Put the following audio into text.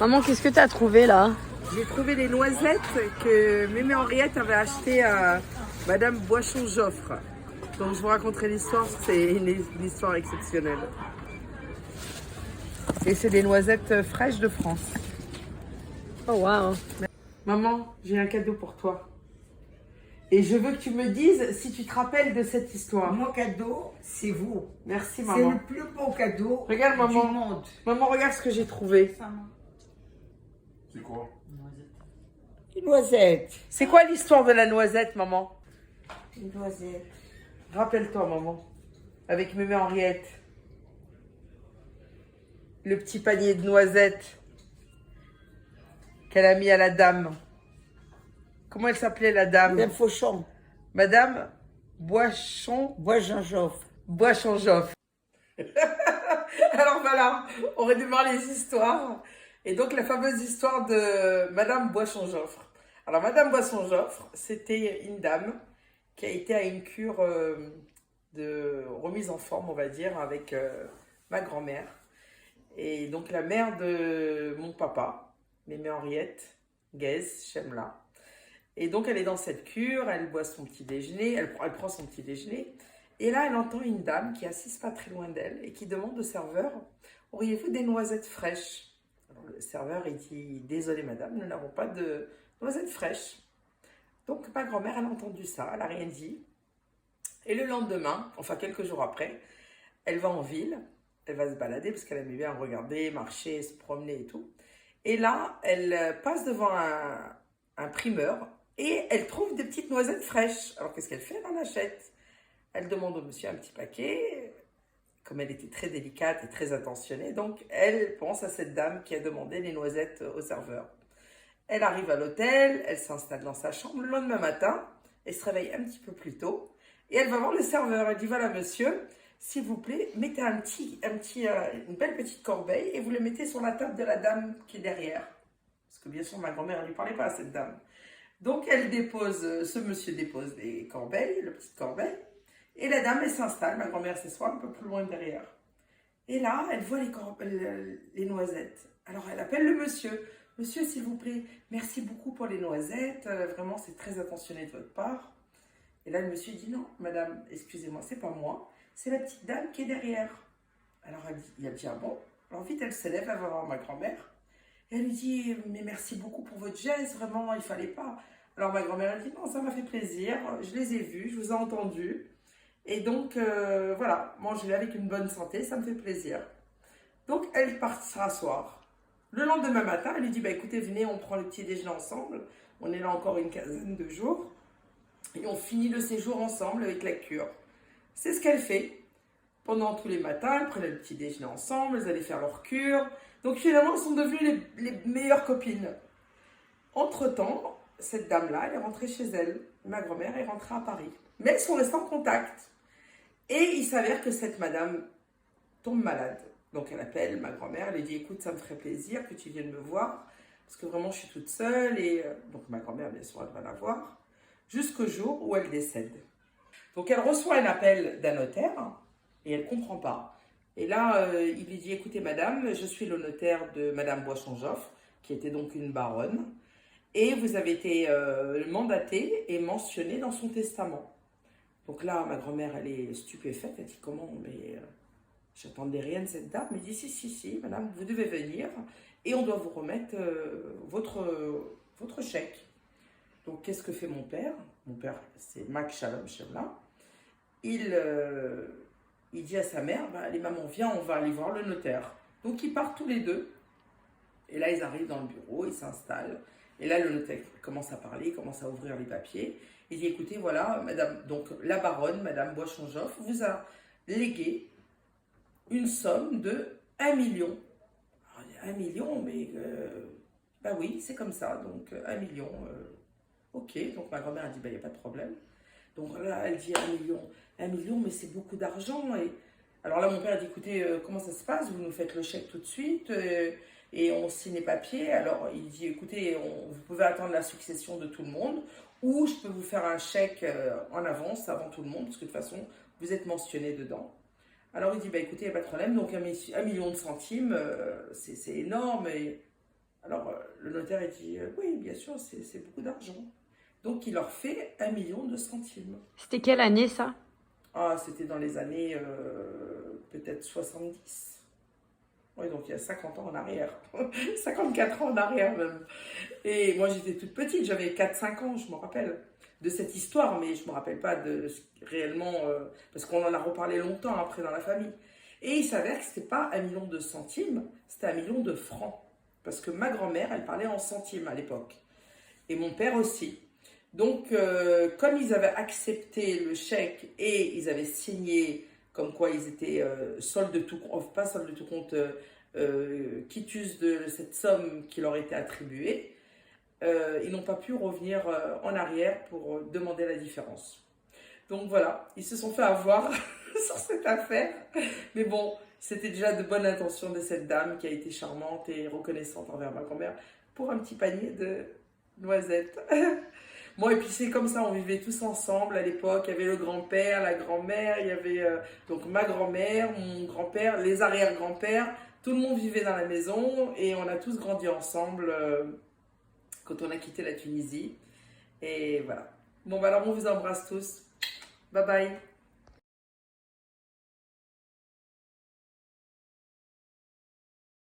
Maman, qu'est-ce que tu as trouvé là? J'ai trouvé des noisettes que Mémé Henriette avait achetées à Madame Boisson-Joffre. Donc je vous raconterai l'histoire, c'est une histoire exceptionnelle. Et c'est des noisettes fraîches de France. Oh waouh! Maman, j'ai un cadeau pour toi. Et je veux que tu me dises si tu te rappelles de cette histoire. Mon cadeau, c'est vous. Merci C'est maman. le plus beau cadeau Regarde maman. du monde. Maman, regarde ce que j'ai trouvé. C'est quoi? Une noisette. C'est quoi l'histoire de la noisette, maman? Une noisette. Rappelle-toi, maman. Avec Mémé Henriette. Le petit panier de noisettes qu'elle a mis à la dame. Comment elle s'appelait la dame? Madame Fauchon. Madame Boisson. Bois-Jean-Joffre. Boisson-Joffre. Alors voilà, on redémarre les histoires. Et donc la fameuse histoire de Madame Boisson-Joffre. Alors Madame Boisson-Joffre, c'était une dame qui a été à une cure de remise en forme, on va dire, avec ma grand-mère. Et donc la mère de mon papa, Mémé Henriette, Guèze, Chemla. Et donc elle est dans cette cure, elle boit son petit déjeuner, elle prend son petit déjeuner. Et là, elle entend une dame qui est assise pas très loin d'elle et qui demande au serveur, auriez-vous des noisettes fraîches? Alors, le serveur, il dit, désolé madame, nous n'avons pas de noisettes fraîches. Donc ma grand-mère, elle a entendu ça, elle n'a rien dit. Et le lendemain, enfin quelques jours après, elle va en ville, elle va se balader parce qu'elle aimait bien regarder, marcher, se promener et tout. Et là, elle passe devant un primeur et elle trouve des petites noisettes fraîches. Alors qu'est-ce qu'elle fait? Elle en achète. Elle demande au monsieur un petit paquet, comme elle était très délicate et très attentionnée, donc elle pense à cette dame qui a demandé les noisettes au serveur. Elle arrive à l'hôtel, elle s'installe dans sa chambre. Le lendemain matin, elle se réveille un petit peu plus tôt et elle va voir le serveur. Elle dit, voilà monsieur, s'il vous plaît, mettez une belle petite corbeille et vous le mettez sur la table de la dame qui est derrière. Parce que bien sûr, ma grand-mère, elle ne lui parlait pas à cette dame. Donc ce monsieur dépose les corbeilles, le petit corbeille. Et la dame, elle s'installe, ma grand-mère s'assoit un peu plus loin derrière. Et là, elle voit les noisettes. Alors, elle appelle le monsieur. Monsieur, s'il vous plaît, merci beaucoup pour les noisettes. Vraiment, c'est très attentionné de votre part. Et là, le monsieur dit, non, madame, excusez-moi, c'est pas moi. C'est la petite dame qui est derrière. Alors, il a dit, ah bon? Alors, vite, elle se lève, elle va voir ma grand-mère. Et elle lui dit, mais merci beaucoup pour votre geste, vraiment, il fallait pas. Alors, ma grand-mère, elle dit, non, ça m'a fait plaisir. Je les ai vus, je vous ai entendus. Et donc, voilà, manger avec une bonne santé, ça me fait plaisir. Donc, elle part se rasseoir. Le lendemain matin, elle lui dit, bah, écoutez, venez, on prend le petit déjeuner ensemble. On est là encore une quinzaine de jours. Et on finit le séjour ensemble avec la cure. C'est ce qu'elle fait. Pendant tous les matins, elles prenaient le petit déjeuner ensemble, elles allaient faire leur cure. Donc, finalement, elles sont devenues les meilleures copines. Entre-temps, cette dame-là, elle est rentrée chez elle. Ma grand-mère est rentrée à Paris. Mais elles sont restées en contact. Et il s'avère que cette madame tombe malade. Donc elle appelle ma grand-mère, elle lui dit, écoute, ça me ferait plaisir que tu viennes me voir, parce que vraiment je suis toute seule. Et donc ma grand-mère, bien sûr, elle va la voir, jusqu'au jour où elle décède. Donc elle reçoit un appel d'un notaire, et elle ne comprend pas. Et là, il lui dit, écoutez madame, je suis le notaire de madame Boisson-Joffre, qui était donc une baronne, et vous avez été mandatée et mentionnée dans son testament. Donc là, ma grand-mère, elle est stupéfaite. Elle dit, comment? Mais j'attendais rien de cette dame. Elle dit, si, madame, vous devez venir et on doit vous remettre votre chèque. Donc, qu'est-ce que fait mon père? Mon père, c'est Mac Shalom Shemla. Il dit à sa mère, bah, allez maman, viens, on va aller voir le notaire. Donc, ils partent tous les deux. Et là, ils arrivent dans le bureau, ils s'installent. Et là, le notaire commence à parler, il commence à ouvrir les papiers. Il dit, écoutez, voilà, madame, donc la baronne, madame Boisson-Joffre, vous a légué une somme de 1 million. Alors, 1 million, mais bah oui, c'est comme ça, donc 1 million. Ok, donc ma grand-mère a dit, bah, il n'y a pas de problème. Donc là, elle dit 1 million, mais c'est beaucoup d'argent. Et alors là, mon père a dit, écoutez, comment ça se passe? Vous nous faites le chèque tout de suite et on signe les papiers. Alors il dit, écoutez, vous pouvez attendre la succession de tout le monde, ou je peux vous faire un chèque en avance avant tout le monde, parce que de toute façon, vous êtes mentionné dedans. Alors il dit, bah écoutez, il n'y a pas de problème, donc 1 million de centimes, c'est énorme. Alors, le notaire, il dit, oui, bien sûr, c'est beaucoup d'argent. Donc, il leur fait 1 million de centimes. C'était quelle année ça? Ah, c'était dans les années peut-être 70. Oui, donc il y a 50 ans en arrière. 54 ans en arrière même. Et moi, j'étais toute petite, j'avais 4-5 ans, je me rappelle de cette histoire, mais je ne me rappelle pas de réellement, parce qu'on en a reparlé longtemps après dans la famille. Et il s'avère que ce n'était pas 1 million de centimes, c'était 1 million de francs. Parce que ma grand-mère, elle parlait en centimes à l'époque. Et mon père aussi. Donc, comme ils avaient accepté le chèque et ils avaient signé comme quoi ils étaient solde de tout compte, pas solde de tout compte, quitus de cette somme qui leur était attribuée, ils n'ont pas pu revenir en arrière pour demander la différence. Donc voilà, ils se sont fait avoir sur cette affaire. Mais bon, c'était déjà de bonnes intentions de cette dame qui a été charmante et reconnaissante envers ma grand-mère pour un petit panier de noisettes. Bon, et puis c'est comme ça, on vivait tous ensemble à l'époque. Il y avait le grand-père, la grand-mère, il y avait donc ma grand-mère, mon grand-père, les arrière-grands-pères. Tout le monde vivait dans la maison et on a tous grandi ensemble quand on a quitté la Tunisie. Et voilà. Bon, bah alors on vous embrasse tous. Bye bye.